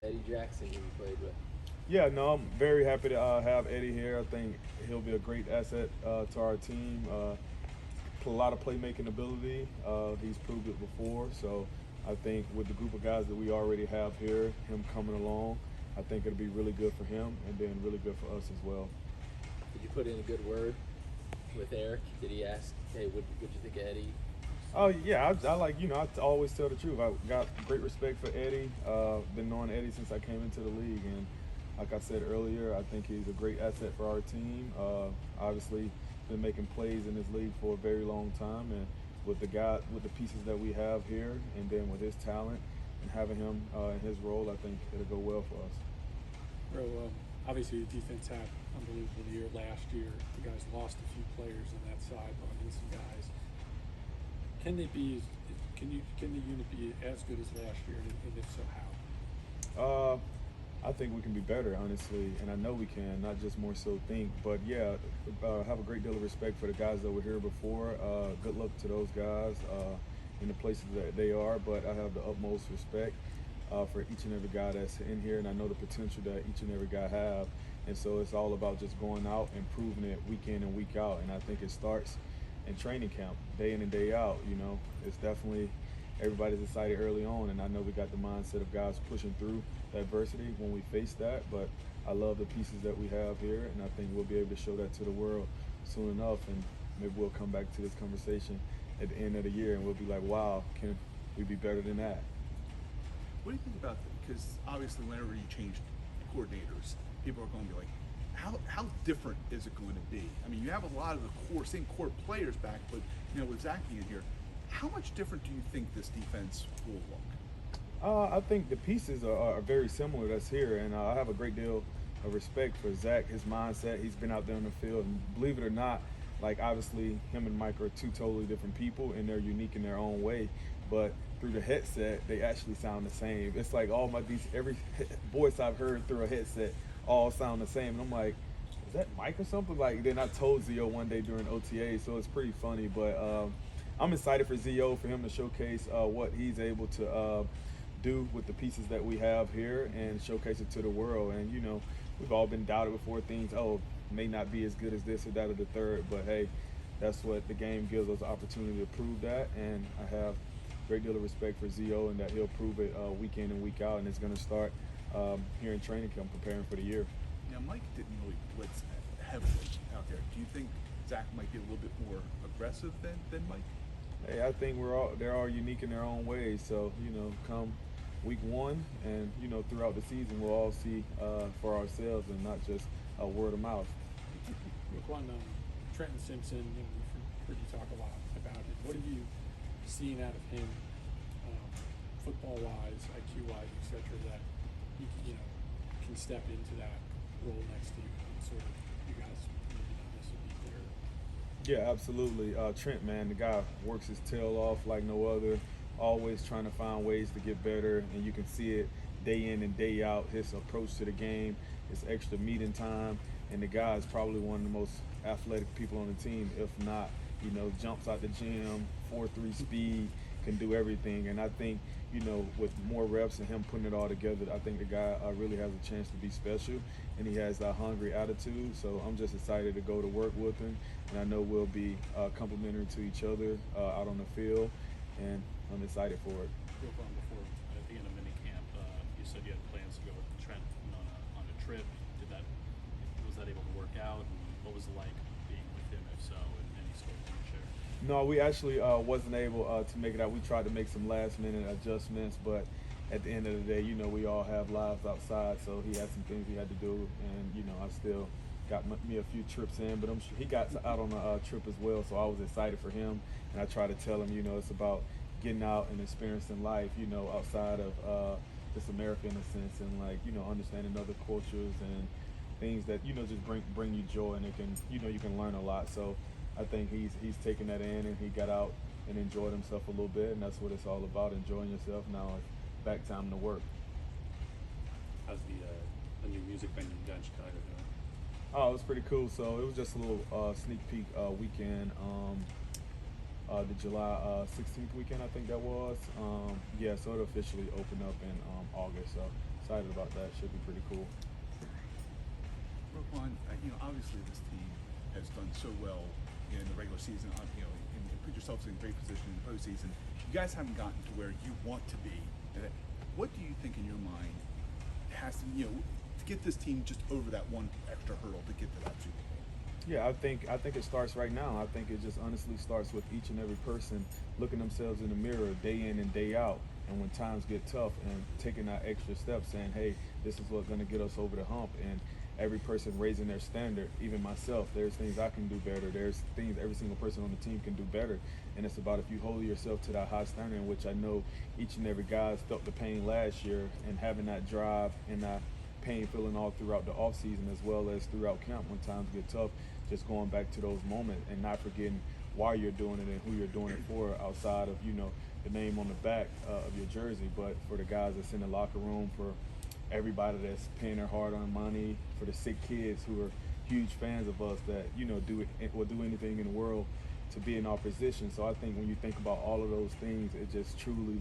Eddie Jackson, who we played with. Yeah, no, I'm very happy to have Eddie here. I think he'll be a great asset to our team. A lot of playmaking ability. He's proved it before, so I think with the group of guys that we already have here, him coming along, I think it'll be really good for him and then really good for us as well. Did you put in a good word with Eric? Did he ask, hey, what'd you think of Eddie? Oh yeah, I like I always tell the truth. I got great respect for Eddie. Been knowing Eddie since I came into the league, and like I said earlier, I think he's a great asset for our team. Obviously, been making plays in this league for a very long time, and with the pieces that we have here, and then with his talent and having him in his role, I think it'll go well for us. Bro, obviously the defense had an unbelievable year last year. You guys lost a few players on that side, brought in some guys. Can they be? Can the unit be as good as last year, and if so, how? I think we can be better, honestly, and I know we can, not just more so think. But yeah, have a great deal of respect for the guys that were here before. Good luck to those guys in the places that they are, but I have the utmost respect for each and every guy that's in here, and I know the potential that each and every guy have. And so it's all about just going out and proving it week in and week out. And I think it starts in training camp, day in and day out. It's definitely everybody's excited early on, and I know we got the mindset of guys pushing through the adversity when we face that. But I love the pieces that we have here, and I think we'll be able to show that to the world soon enough. And maybe we'll come back to this conversation at the end of the year, and we'll be like, "Wow, can we be better than that?" What do you think about that? Because obviously, whenever you change coordinators, people are going to be like, how different is it going to be? I mean, you have a lot of the same core players back, but with Zach being here, how much different do you think this defense will look? I think the pieces are very similar that's here, and I have a great deal of respect for Zach, his mindset. He's been out there on the field, and believe it or not, like obviously him and Mike are two totally different people, and they're unique in their own way. But through the headset, they actually sound the same. It's like every voice I've heard through a headset all sound the same, and I'm like, is that Mike or something? Like then I told Zio one day during OTA, so it's pretty funny. But I'm excited for Zio, for him to showcase what he's able to do with the pieces that we have here and showcase it to the world. And we've all been doubted before, things may not be as good as this or that or the third, but hey, that's what the game gives us, the opportunity to prove that. And I have a great deal of respect for Zio, and that he'll prove it week in and week out, and it's going to start here in training camp, preparing for the year. Now, Mike didn't really blitz heavily out there. Do you think Zach might be a little bit more aggressive than Mike? Hey, I think they're all unique in their own ways. So come week one, and throughout the season, we'll all see for ourselves and not just a word of mouth. Roquan, Trenton Simpson, we've heard you talk a lot about it. What have you seen out of him, football-wise, IQ-wise, etc., that he can step into that role next to you and sort of you guys maybe not necessarily there? Yeah, absolutely. Trent, man, the guy works his tail off like no other, always trying to find ways to get better, and you can see it day in and day out, his approach to the game, his extra meeting time, and the guy is probably one of the most athletic people on the team, if not, jumps out the gym, 4.3 speed, can do everything. And I think, with more reps and him putting it all together, I think the guy really has a chance to be special, and he has that hungry attitude. So I'm just excited to go to work with him, and I know we'll be complementary to each other out on the field, and I'm excited for it. Roquan, before at the end of minicamp, you said you had plans to go with Trent on a trip. Was that able to work out? And what was it like being with him, if so, and any stories you can share? No, we actually wasn't able to make it out. We tried to make some last-minute adjustments, but at the end of the day, we all have lives outside, so he had some things he had to do, and I still got me a few trips in, but I'm sure he got out on a trip as well, so I was excited for him, and I try to tell him, it's about getting out and experiencing life, outside of just America in a sense, and understanding other cultures and things that just bring you joy, and it can you can learn a lot. So I think he's taken that in, and he got out and enjoyed himself a little bit, and that's what it's all about, enjoying yourself. Now it's back time to work. How's the new music venue down in Chicago doing? Oh, it was pretty cool. So it was just a little sneak peek weekend. The July 16th weekend, I think that was. Yeah, so it'll officially open up in August. So excited about that. Should be pretty cool. Roquan, obviously this team has done so well in the regular season, and put yourselves in a great position in the postseason. You guys haven't gotten to where you want to be. What do you think in your mind has to, to get this team just over that one extra hurdle to get to that Super Bowl? Yeah, I think it starts right now. I think it just honestly starts with each and every person looking themselves in the mirror day in and day out. And when times get tough, and taking that extra step, saying, hey, this is what's going to get us over the hump. And every person raising their standard, even myself, there's things I can do better. There's things every single person on the team can do better. And it's about if you hold yourself to that high standard, in which I know each and every guy's felt the pain last year, and having that drive and that pain feeling all throughout the offseason as well as throughout camp when times get tough, just going back to those moments and not forgetting why you're doing it and who you're doing it for, outside of, the name on the back of your jersey, but for the guys that's in the locker room, for everybody that's paying their hard-earned money, for the sick kids who are huge fans of us that, will do anything in the world to be in our position. So I think when you think about all of those things, it just truly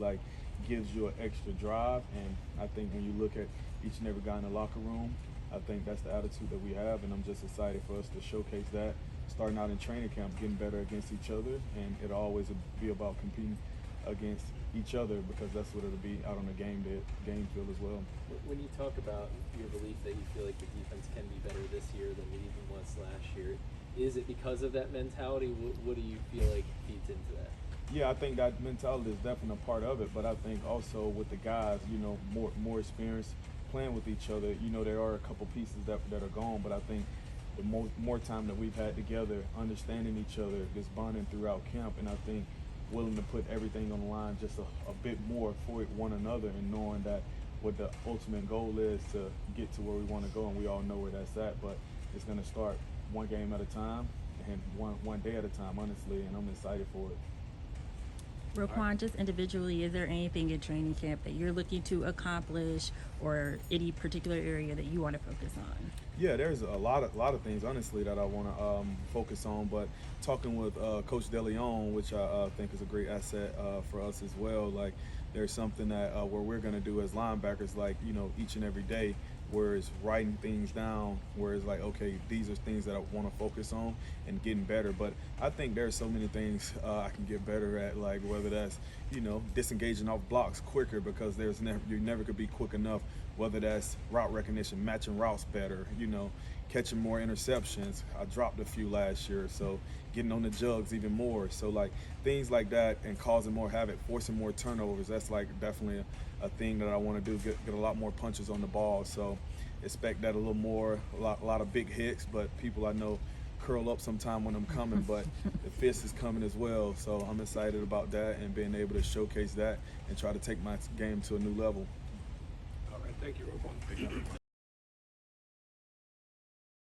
gives you an extra drive. And I think when you look at each and every guy in the locker room, I think that's the attitude that we have, and I'm just excited for us to showcase that, starting out in training camp, getting better against each other, and it'll always be about competing against each other, because that's what it'll be out on the game field as well. When you talk about your belief that you feel like the defense can be better this year than it even was last year, is it because of that mentality? What do you feel like feeds into that? Yeah, I think that mentality is definitely a part of it, but I think also with the guys, more experience playing with each other, there are a couple pieces that are gone, but I think the more time that we've had together, understanding each other, just bonding throughout camp, and I think willing to put everything on the line just a bit more for one another, and knowing that what the ultimate goal is to get to where we want to go, and we all know where that's at, but it's going to start one game at a time and one day at a time, honestly, and I'm excited for it. Roquan, just individually, is there anything in training camp that you're looking to accomplish, or any particular area that you want to focus on? Yeah, there's a lot of things, honestly, that I want to focus on. But talking with Coach DeLeon, which I think is a great asset for us as well, there's something that where we're going to do as linebackers, each and every day, where it's writing things down, where it's okay, these are things that I want to focus on and getting better. But I think there's so many things I can get better at, whether that's, disengaging off blocks quicker, because you never could be quick enough, whether that's route recognition, matching routes better, catching more interceptions. I dropped a few last year, so getting on the jugs even more. So things like that, and causing more havoc, forcing more turnovers, that's definitely a thing that I want to do, get a lot more punches on the ball. So expect that a little more, a lot of big hits, but people I know curl up sometime when I'm coming, but the fist is coming as well. So I'm excited about that and being able to showcase that and try to take my game to a new level. All right, thank you, Roquan.